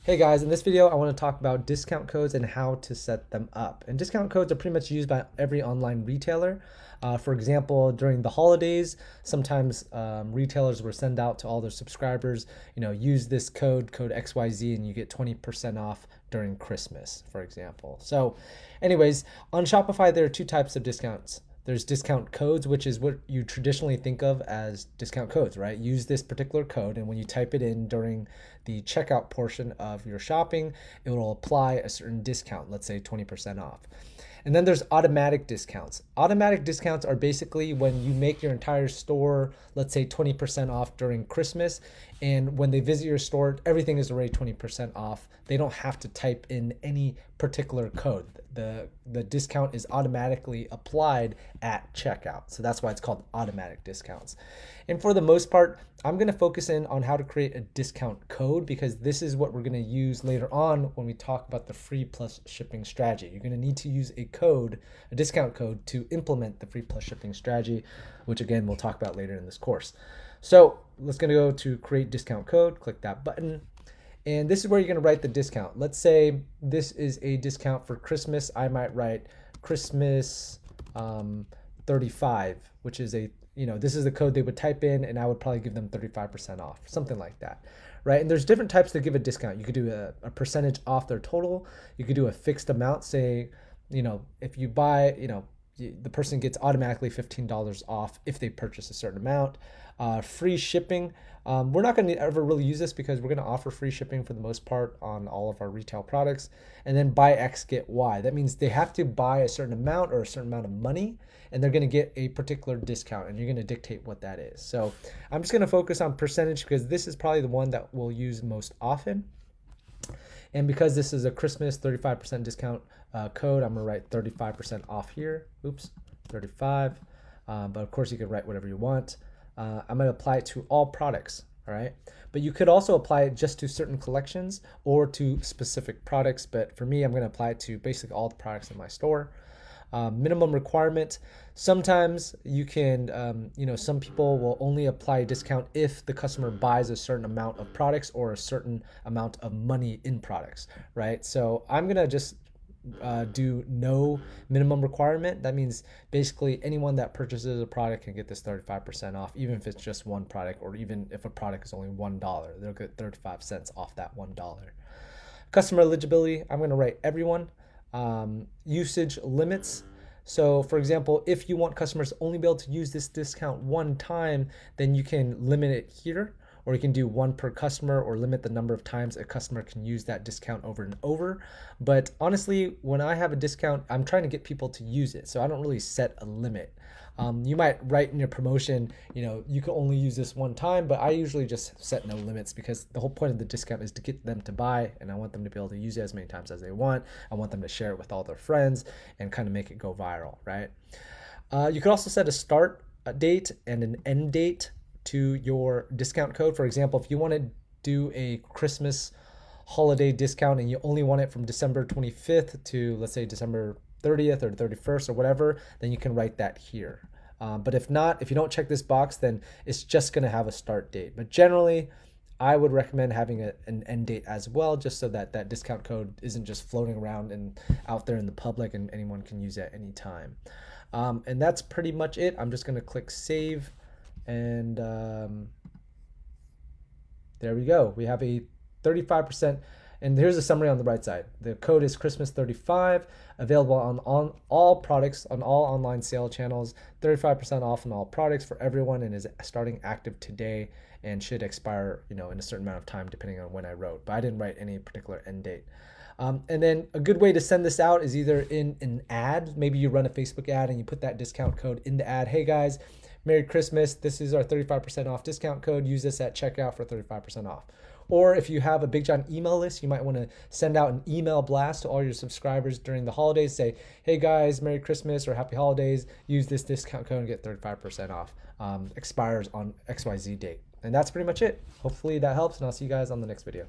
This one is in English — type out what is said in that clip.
Hey guys, in this video, I want to talk about discount codes and how to set them up. And discount codes are pretty much used by every online retailer. For example, during the holidays, sometimes retailers will send out to all their subscribers, use this code XYZ, and you get 20% off during Christmas, for example. So anyways, on Shopify, there are two types of discounts. There's discount codes, which is what you traditionally think of as discount codes, right? Use this particular code, and when you type it in during the checkout portion of your shopping, it will apply a certain discount, let's say 20% off. And then there's automatic discounts. Automatic discounts are basically when you make your entire store, let's say 20% off during Christmas, and when they visit your store, everything is already 20% off. They don't have to type in any particular code. The discount is automatically applied at checkout. So that's why it's called automatic discounts. And for the most part, I'm going to focus in on how to create a discount code, because this is what we're going to use later on when we talk about the free+shipping strategy. You're going to need to use a discount code, to implement the free+shipping strategy, which again, we'll talk about later in this course. So let's go to create discount code, click that button. And this is where you're going to write the discount. Let's say this is a discount for Christmas. I might write Christmas 35, which is this is the code they would type in, and I would probably give them 35% off, something like that, right? And there's different types to give a discount. You could do a percentage off their total. You could do a fixed amount. Say, if you buy, the person gets automatically $15 off if they purchase a certain amount. Free shipping. We're not going to ever really use this because we're going to offer free shipping for the most part on all of our retail products. And then buy X, get Y. That means they have to buy a certain amount or a certain amount of money, and they're going to get a particular discount, and you're going to dictate what that is. So I'm just going to focus on percentage because this is probably the one that we'll use most often. And because this is a Christmas 35% discount code, I'm going to write 35% off here. Oops, 35. But of course, you can write whatever you want. I'm going to apply it to all products, all right? But you could also apply it just to certain collections or to specific products. But for me, I'm going to apply it to basically all the products in my store. Minimum requirement. Sometimes you can, some people will only apply a discount if the customer buys a certain amount of products or a certain amount of money in products, right? So I'm going to just do no minimum requirement. That means basically anyone that purchases a product can get this 35% off, even if it's just one product, or even if a product is only $1, they'll get 35 cents off that $1. Customer eligibility, I'm going to write everyone. Usage limits. So for example, if you want customers to only be able to use this discount one time, then you can limit it here, or you can do one per customer, or limit the number of times a customer can use that discount over and over. But honestly, when I have a discount, I'm trying to get people to use it, so I don't really set a limit. You might write in your promotion, you can only use this one time, but I usually just set no limits, because the whole point of the discount is to get them to buy, and I want them to be able to use it as many times as they want. I want them to share it with all their friends and kind of make it go viral, right? You could also set a start date and an end date to your discount code. For example, if you want to do a Christmas holiday discount and you only want it from December 25th to, let's say, December 30th or 31st or whatever, then you can write that here. But if not, if you don't check this box, then it's just going to have a start date. But generally, I would recommend having an end date as well, just so that that discount code isn't just floating around and out there in the public and anyone can use it at any time. And that's pretty much it. I'm just going to click save. And there we go. We have a 35%. And here's a summary on the right side. The code is Christmas35, available on all products, on all online sale channels, 35% off on all products for everyone, and is starting active today and should expire, in a certain amount of time, depending on when I wrote. But I didn't write any particular end date. And then a good way to send this out is either in an ad. Maybe you run a Facebook ad and you put that discount code in the ad. Hey guys, Merry Christmas. This is our 35% off discount code. Use this at checkout for 35% off. Or if you have a Big John email list, you might want to send out an email blast to all your subscribers during the holidays. Say, hey guys, Merry Christmas or Happy Holidays. Use this discount code and get 35% off. Expires on XYZ date. And that's pretty much it. Hopefully that helps, and I'll see you guys on the next video.